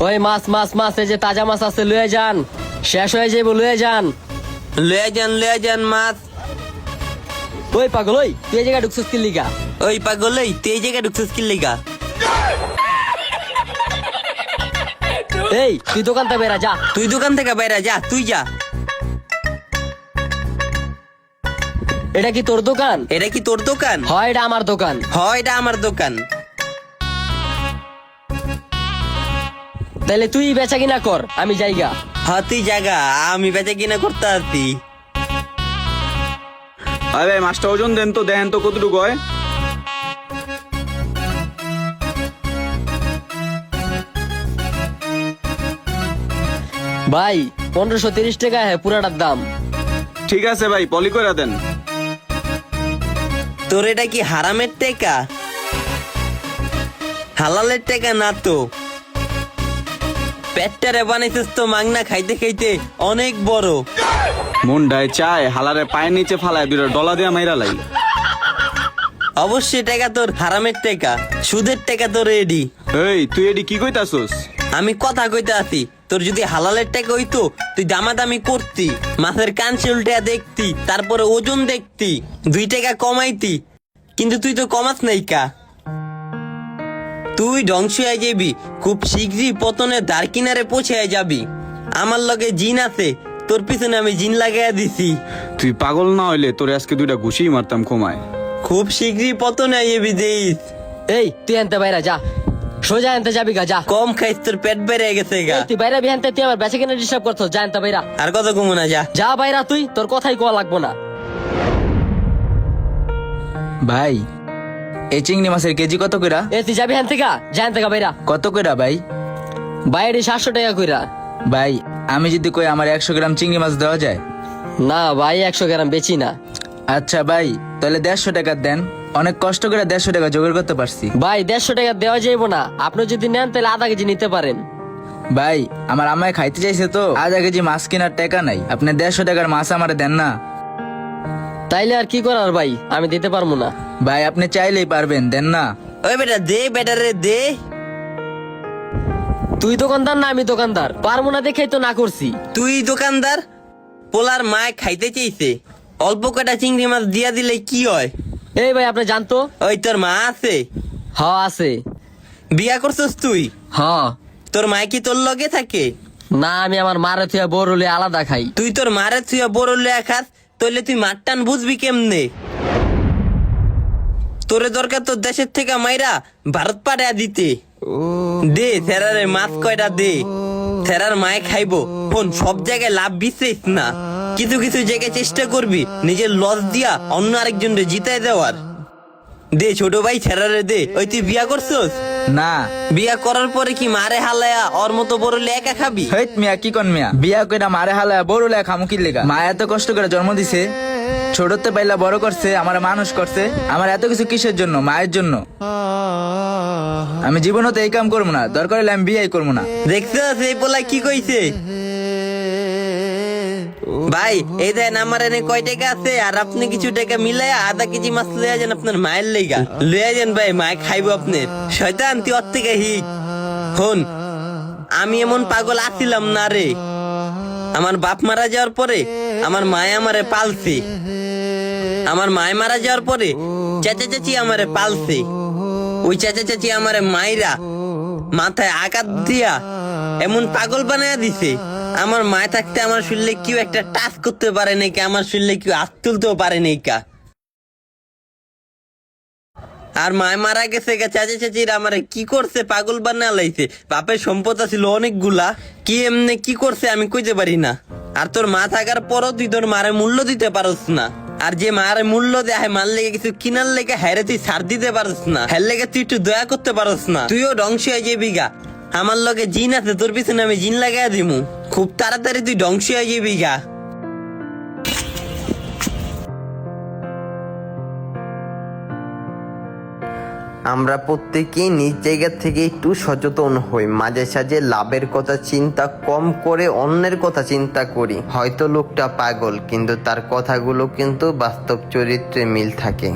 ওই মাছ মাছ মাছ, এই যে তাজা মাছ আছে, লয়ে যান, শেষ হয়ে যাইব, লয়ে যান। লয়ে যান মাছ। ওই পাগল, ওই তুই এই জায়গায় ঢুকছিস কি লিগা? ওই পাগল, এই তুই এই জায়গায় ঢুকছিস কি লিগা? এই তুই দোকান থেকে বেরা যা। তুই দোকান থেকে বাইরে যা, তুই যা। এটা কি তোর দোকান? এটা কি তোর দোকান? হয় এটা আমার দোকান। হয় এটা আমার দোকান। তাহলে তুই বেচা কিনা কর, আমি যাইগা। হ্যাঁ তুই জায়গা, আমি বেচা কিনা করতে আসি। আরে মাছটা ওজন দেন তো, দেন তো কতটুকু হয়। ভাই 1530 টাকা হ্যাঁ পুরাটার দাম। ঠিক আছে ভাই, পলি করে দেন। তোর এটা কি হারামের টাকা? হালালের টাকা না তো। পেটটারে বানাইছিস তো মাংনা খাইতে খাইতে অনেক বড়। মুন্ডায় চায় হালারে পায়ের নিচে ফালায় দুটো ডলা দিয়ে মাইরা লাই। অবশ্যই টাকা তোর হারামের টাকা, সুদের টাকা তোর রেডি। এই তুই এডি কি কইতাছস? আমি কথা কইতে আছি, তোর যদি হালালের টাকা হইতো তুই দামাদামি করতি, মাছের কাঞ্চি উল্টা দেখতি, তারপরে ওজন দেখতি, 2 টাকা কমাইতি। কিন্তু তুই তো কমাস নাই কা। তুই ধ্বংস হয়ে যাবি, খুব শীঘ্রই পতনের দ্বার কিনারে পৌঁছে যাবি। আমার লগে জিন আছে, তোর পিছনে আমি জিন লাগাইয়া দিছি। তুই পাগল না হইলে তোরে আজকে 2টা ঘুষি মারতাম ক্ষমায়। খুব শীঘ্রই পতনে আইবি দেইস। এই তুই আনতে বাইরা যা, সোজা আনতে যাবি গা, যা। কম খাইস, তোর পেট বেড়ে গেছে গা। তুই বাইরা বিহানতে, তুই আমার বেচা কিনা ডিস্টার্ব করছো, যা আনতে বাইরা। আর কত কমু না, যা। যা বাইরা, তুই তোর কথাই কোয়া লাগবো না। ভাই এই চিংড়ি মাছের কেজি কত কইরা? এ তুই যাবি হ্যান থেকে, যা আনতে বাইরা। কত কইরা ভাই? বাইরে 700 টাকা কইরা। ভাই আমি যদি কই আমার 100 গ্রাম চিংড়ি মাছ দেওয়া যায়? না ভাই, 100 গ্রাম বেচি না। আচ্ছা ভাই তাহলে 150 টাকা দেন, অনেক কষ্ট করে 150 টাকা জোগাড় করতে পারছি। ভাই 150 টাকা দেওয়া যাইবো না, আপনি যদি নেন তাহলে আধা কেজি নিতে পারেন। ভাই আমার আম্মায় খাইতে চাইছে তো, আধা কেজি মাছ কেনার টাকা নাই, আপনি 150 টাকার মাছ আমারে দেন না। তাইলে আর কি করার ভাই, আমি দিতে পারবো না। ভাই আপনি চাইলেই পারবেন, দেন না। ওই বেটা দে, বেটা রে দে। তুই দোকানদার না আমি দোকানদার, পারবো না দেখেই তো না করছি। তুই দোকানদার, পোলার মায় খাইতে চাইছে, অল্প কটা চিংড়ি মাছ দিয়া দিলে কি হয়? এই ভাই আপনি জানতো? ওই তোর মা আছে? হ আছে। বিয়া করছস তুই? হ। তোর মায় কি তোর লগে থাকে? না, আমি আমার মারে থুয়া বড়লে আলাদা খাই। তুই তোর মারে তুই বড় লেয়া খাস, তাহলে তুই মার টান বুঝবি কেমনে? তোরে দরকার তোর দেশের থেকে মাইরা ভারত পাঠায়া দিতে। দে থেরারে মাছ কয়টা দে, থেরার মায় খাইবো। ফোন সব জায়গায় লাভ বিশেষ না, কিছু কিছু জায়গায় চেষ্টা করবি নিজের লস দিয়া অন্য আরেকজনকে জিতাই দেওয়ার। দে ছোট ভাই থেরারে দে। ওই তুই বিয়া করছস? না। বিয়া করার পরে কি মারে হালায়া ওর মতো বড় লেখা খাবি? হেট মিয়া কি কোন মিয়া, বিয়া কইরা মারে হালায় বড় লেখা খামু কি লেগা? মা এত কষ্ট করে জন্ম দিছে, ছোটতে পাইলা বড় করছে, আমার মানুষ করছে, আমার এত কিছু কিসের জন্য? মায়ের জন্য। আমি জীবনে তো এই কাম করবো না, দরকার হলে আমি বিয়াই করবো না। দেখছস এই পোলা কি কইছে? ভাই এই দেন আমার এনে কয় টাকা আছে, আর আপনি কিছু টাকা মিলাইয়া আধা কেজি মাছ লইয়া যান আপনার মায়ের লেগা। লইয়া যান ভাই, মায় খাইবো আপনার। শয়তান তুই ওর থেকে হিক। হন, আমি এমন পাগল আছিলাম না রে। আমার বাপ মারা যাওয়ার পরে আমার মায় আমারে পালছে, আমার মায় মারা যাওয়ার পরে চাচা চাচি আমারে পালছে। ওই চাচা চাচি আমারে মাইরা মাথায় আঘাত দিয়া এমন পাগল বানায়া দিছে, আমার মায় থাকতে আমার শরীরে কেউ একটা টাচ করতে পারে নাই কা, আমার শরীরে কেউ হাত তুলতেও পারে নাই কা। আর মায় মারা গেছে গা, চাচা চাচিরা আমারে কি করছে, পাগল বানায়া লাইছে। বাপের সম্পদ ছিল অনেকগুলা, কি এমনি কি করছে আমি কইতে পারি না। আর তোর মা থাকার পরও তুই তোর মারে মূল্য দিতে পারস না। আর যে মারে মূল্য দেয়, মার লেগে কিছু কিনার লেগে হ্যারে তুই ছাড় দিতে পারস না, হ্যার লেগে তুই একটু দয়া করতে পারস না। তুইও ধ্বংস হয়ে যাবি গা। আমার লগে জিন আছে, তোর পিছনে আমি জিন লাগাই দিমু, খুব তাড়াতাড়ি তুই ধ্বংস হয়ে যাবি গা। আমরা প্রত্যেকেই নিজ জায়গা থেকে একটু সচেতন হই, মাঝে সাঝে লাভের কথা চিন্তা কম করে অন্যের কথা চিন্তা করি। হয়তো লোকটা পাগল, কিন্তু তার কথাগুলো কিন্তু বাস্তব চরিত্রে মিল থাকে।